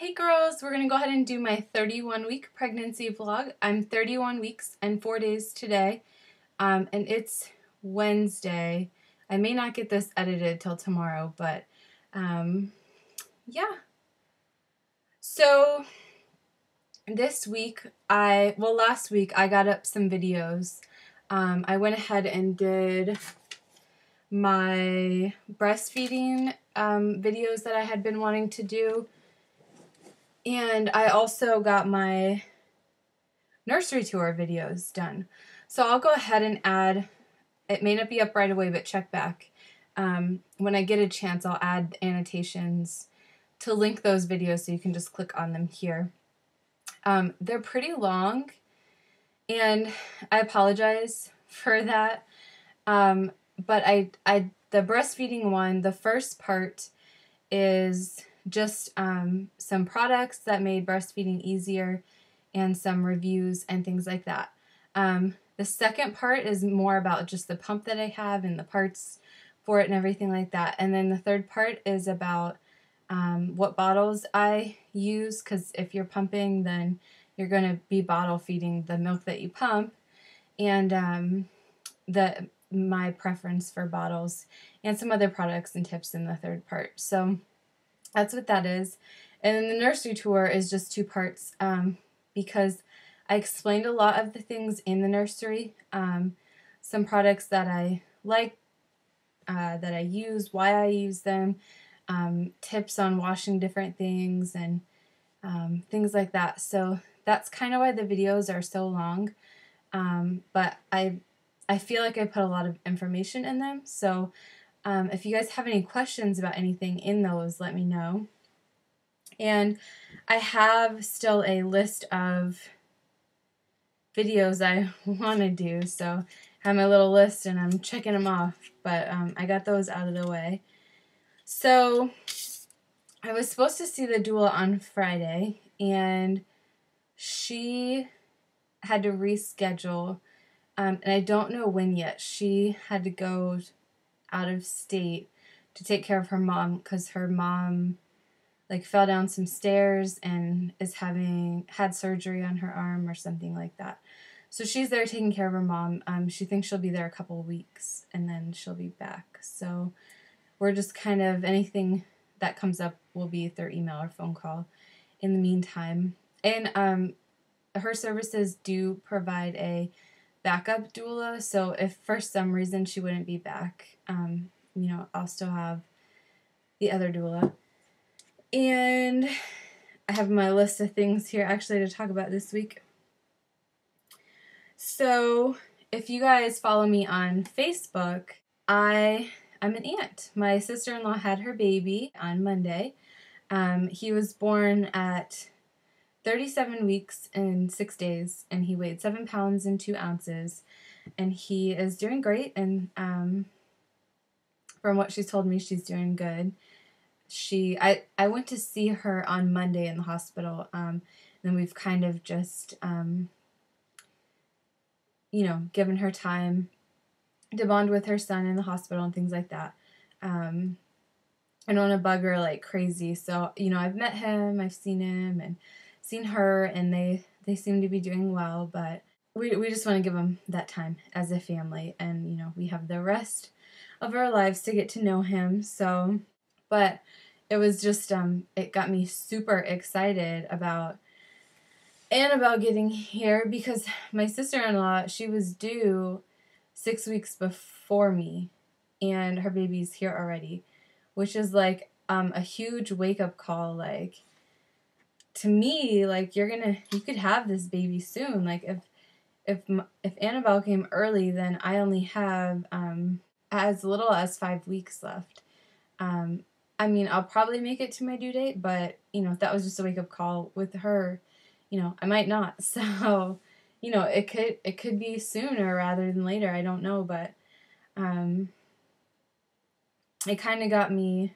Hey girls, we're going to go ahead and do my 31-week pregnancy vlog. I'm 31 weeks and 4 days today, and it's Wednesday. I may not get this edited till tomorrow, but yeah. So this week, last week I got up some videos. I went ahead and did my breastfeeding videos that I had been wanting to do. And I also got my nursery tour videos done. So I'll go ahead and add, it may not be up right away, but check back. When I get a chance, I'll add annotations to link those videos so you can just click on them here. They're pretty long, and I apologize for that. But the breastfeeding one, the first part is just some products that made breastfeeding easier and some reviews and things like that. The second part is more about just the pump that I have and the parts for it and everything like that. And then the third part is about what bottles I use, because if you're pumping, then you're going to be bottle feeding the milk that you pump, and my preference for bottles and some other products and tips in the third part. So that's what that is. And then the nursery tour is just two parts because I explained a lot of the things in the nursery, some products that I like, that I use, why I use them, tips on washing different things, and things like that. So that's kind of why the videos are so long, but I feel like I put a lot of information in them. So if you guys have any questions about anything in those, let me know. And I have still a list of videos I want to do, so I have my little list and I'm checking them off, but I got those out of the way. So I was supposed to see the doula on Friday, and she had to reschedule, and I don't know when yet. She had to go out of state to take care of her mom, because her mom fell down some stairs and had surgery on her arm or something like that. So she's there taking care of her mom. She thinks she'll be there a couple of weeks and then she'll be back. So we're just kind of, anything that comes up will be through email or phone call in the meantime. And her services do provide a backup doula, so if for some reason she wouldn't be back, I'll still have the other doula. And I have my list of things here actually to talk about this week. So if you guys follow me on Facebook, I'm an aunt. My sister-in-law had her baby on Monday. He was born at 37 weeks and 6 days, and he weighed 7 pounds and 2 ounces, and he is doing great, and from what she's told me, she's doing good. I went to see her on Monday in the hospital, and we've kind of just, given her time to bond with her son in the hospital and things like that. I don't want to bug her like crazy, so, I've met him, I've seen him, and seen her, and they seem to be doing well, but we just want to give them that time as a family, and, we have the rest of our lives to get to know him, so, but it was just, it got me super excited about Annabelle getting here, because my sister-in-law, she was due 6 weeks before me, and her baby's here already, which is like a huge wake-up call. Like, to me, like, you could have this baby soon. Like, if Annabelle came early, then I only have as little as 5 weeks left. I mean, I'll probably make it to my due date, but if that was just a wake-up call with her, I might not. So, it could be sooner rather than later. I don't know, but it kind of got me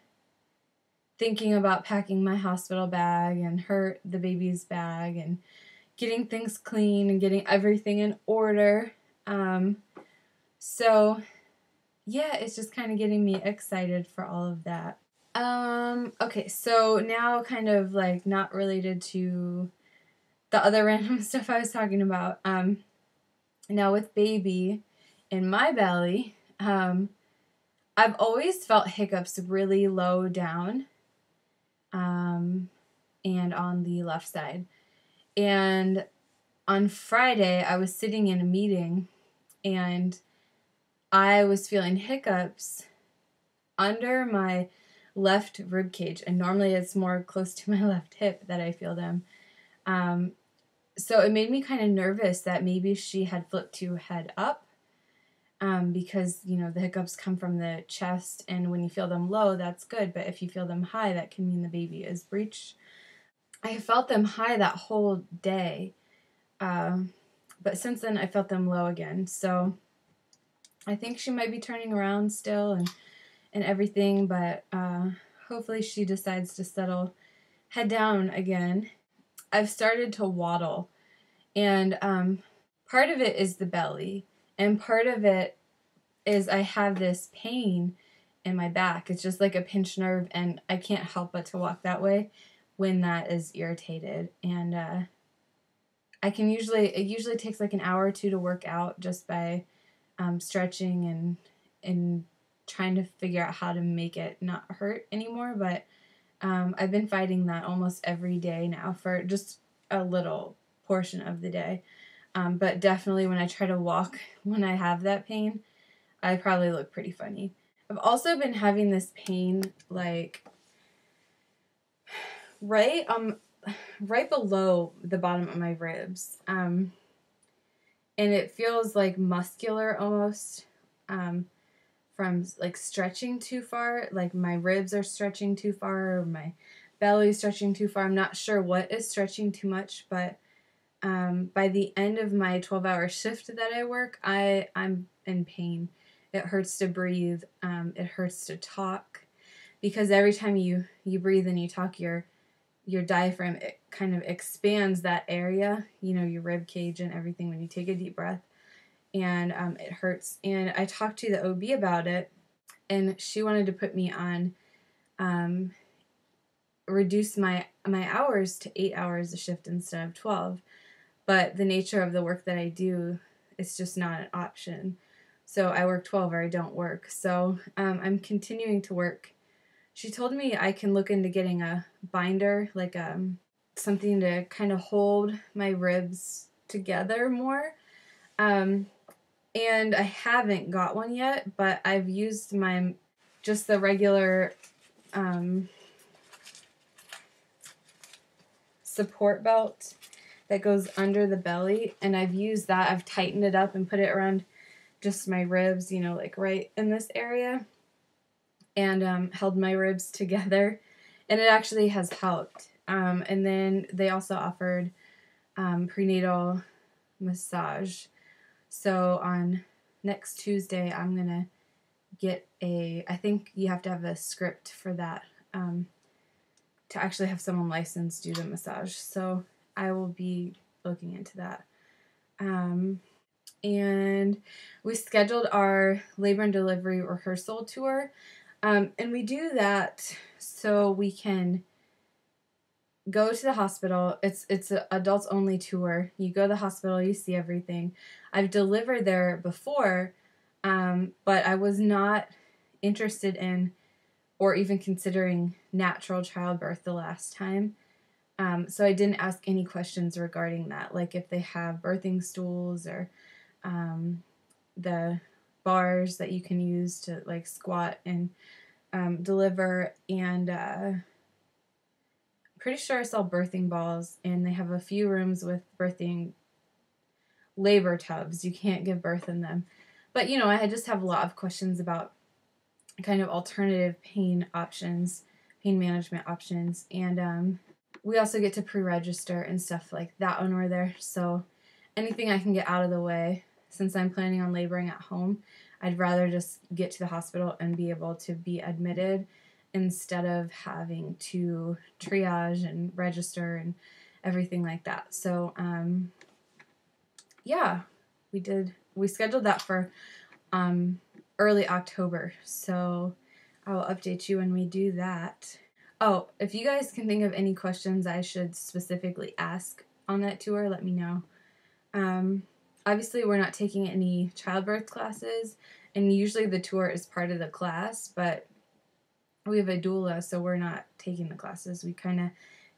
thinking about packing my hospital bag and the baby's bag, and getting things clean and getting everything in order. So yeah, it's just kind of getting me excited for all of that. Okay, so now kind of like not related to the other random stuff I was talking about. Now with baby in my belly, I've always felt hiccups really low down, and on the left side. And on Friday, I was sitting in a meeting, and I was feeling hiccups under my left rib cage, and normally it's more close to my left hip that I feel them. So it made me kind of nervous that maybe she had flipped to head up, because, you know, the hiccups come from the chest, and when you feel them low, that's good, but if you feel them high, that can mean the baby is breech. I felt them high that whole day, but since then I felt them low again, so I think she might be turning around still and everything, but hopefully she decides to settle head down again. I've started to waddle, and part of it is the belly, and part of it is I have this pain in my back. It's just like a pinched nerve, and I can't help but to walk that way when that is irritated. And it usually takes like an hour or two to work out just by stretching and trying to figure out how to make it not hurt anymore. But I've been fighting that almost every day now for just a little portion of the day. But definitely when I try to walk when I have that pain, I probably look pretty funny. I've also been having this pain like right below the bottom of my ribs. And it feels like muscular almost, from like stretching too far, like my ribs are stretching too far, or my belly is stretching too far. I'm not sure what is stretching too much, but by the end of my 12-hour shift that I work, I'm in pain. It hurts to breathe. It hurts to talk, because every time you breathe and you talk, your diaphragm, it kind of expands that area, you know, your rib cage and everything when you take a deep breath, and it hurts. And I talked to the OB about it, and she wanted to put me on, reduce my hours to 8 hours a shift instead of 12. But the nature of the work that I do, it's just not an option. So I work 12 or I don't work. So I'm continuing to work. She told me I can look into getting a binder, like something to kind of hold my ribs together more. And I haven't got one yet, but I've used just the regular support belt that goes under the belly, and I've used that. I've tightened it up and put it around just my ribs, you know, like right in this area, and held my ribs together, and it actually has helped. And then they also offered prenatal massage. So on next Tuesday, I'm gonna get I think you have to have a script for that, to actually have someone licensed do the massage. So I will be looking into that. And we scheduled our labor and delivery rehearsal tour. And we do that so we can go to the hospital. It's an adults only tour. You go to the hospital, you see everything. I've delivered there before, but I was not interested in or even considering natural childbirth the last time. So I didn't ask any questions regarding that, like if they have birthing stools or the bars that you can use to like squat and deliver, and pretty sure I saw birthing balls, and they have a few rooms with birthing labor tubs. You can't give birth in them. But, you know, I just have a lot of questions about kind of alternative pain management options, and we also get to pre-register and stuff like that when we're there. So anything I can get out of the way, since I'm planning on laboring at home, I'd rather just get to the hospital and be able to be admitted instead of having to triage and register and everything like that. So yeah, we scheduled that for early October. So I'll update you when we do that. Oh, if you guys can think of any questions I should specifically ask on that tour, let me know. Obviously, we're not taking any childbirth classes, and usually the tour is part of the class, but we have a doula, so we're not taking the classes. We kind of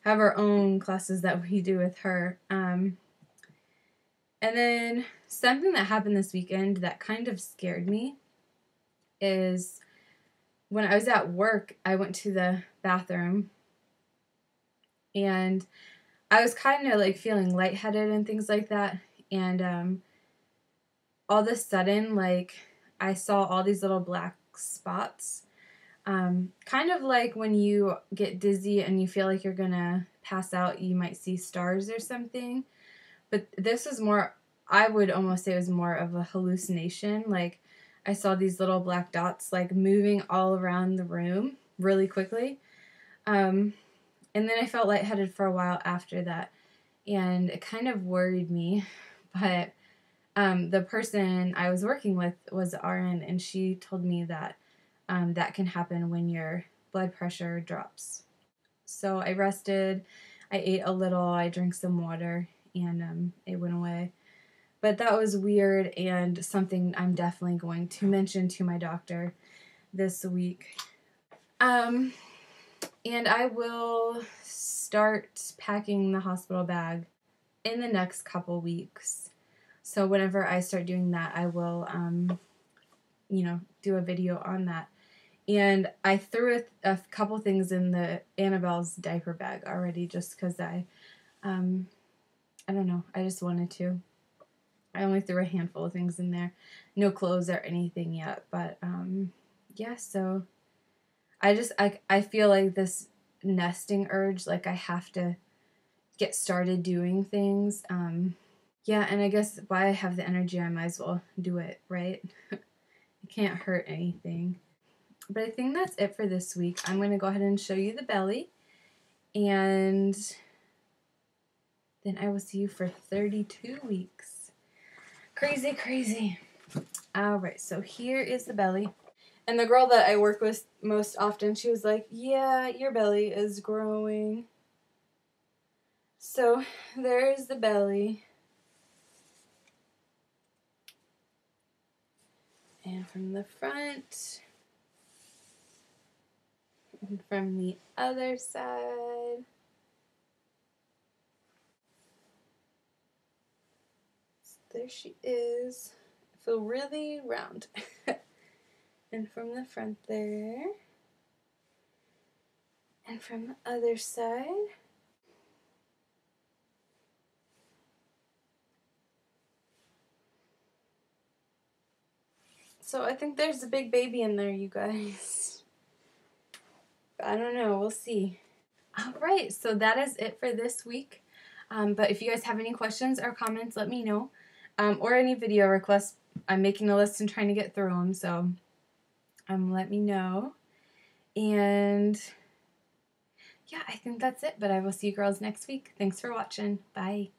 have our own classes that we do with her. And then something that happened this weekend that kind of scared me is when I was at work, I went to the bathroom and I was kind of like feeling lightheaded and things like that. And all of a sudden, like, I saw all these little black spots. Kind of like when you get dizzy and you feel like you're gonna pass out, you might see stars or something. But this is more, I would almost say it was more of a hallucination. Like, I saw these little black dots like moving all around the room really quickly. And then I felt lightheaded for a while after that. And it kind of worried me. But the person I was working with was RN, and she told me that that can happen when your blood pressure drops. So I rested, I ate a little, I drank some water, and it went away. But that was weird and something I'm definitely going to mention to my doctor this week. And I will start packing the hospital bag in the next couple weeks. So whenever I start doing that, I will, do a video on that. And I threw a couple things in the Annabelle's diaper bag already just because I don't know, I just wanted to. I only threw a handful of things in there. No clothes or anything yet, but yeah, so I feel like this nesting urge, like I have to get started doing things. Yeah, and I guess while I have the energy, I might as well do it, right? It can't hurt anything. But I think that's it for this week. I'm going to go ahead and show you the belly. And then I will see you for 32 weeks. Crazy, crazy. All right, so here is the belly. And the girl that I work with most often, she was like, yeah, your belly is growing. So there's the belly. And from the front. And from the other side. There she is. I feel really round. And from the front there. And from the other side. So I think there's a big baby in there, you guys. I don't know. We'll see. All right. So that is it for this week. But if you guys have any questions or comments, let me know. Or any video requests. I'm making a list and trying to get through them. So let me know. And yeah, I think that's it. But I will see you girls next week. Thanks for watching. Bye.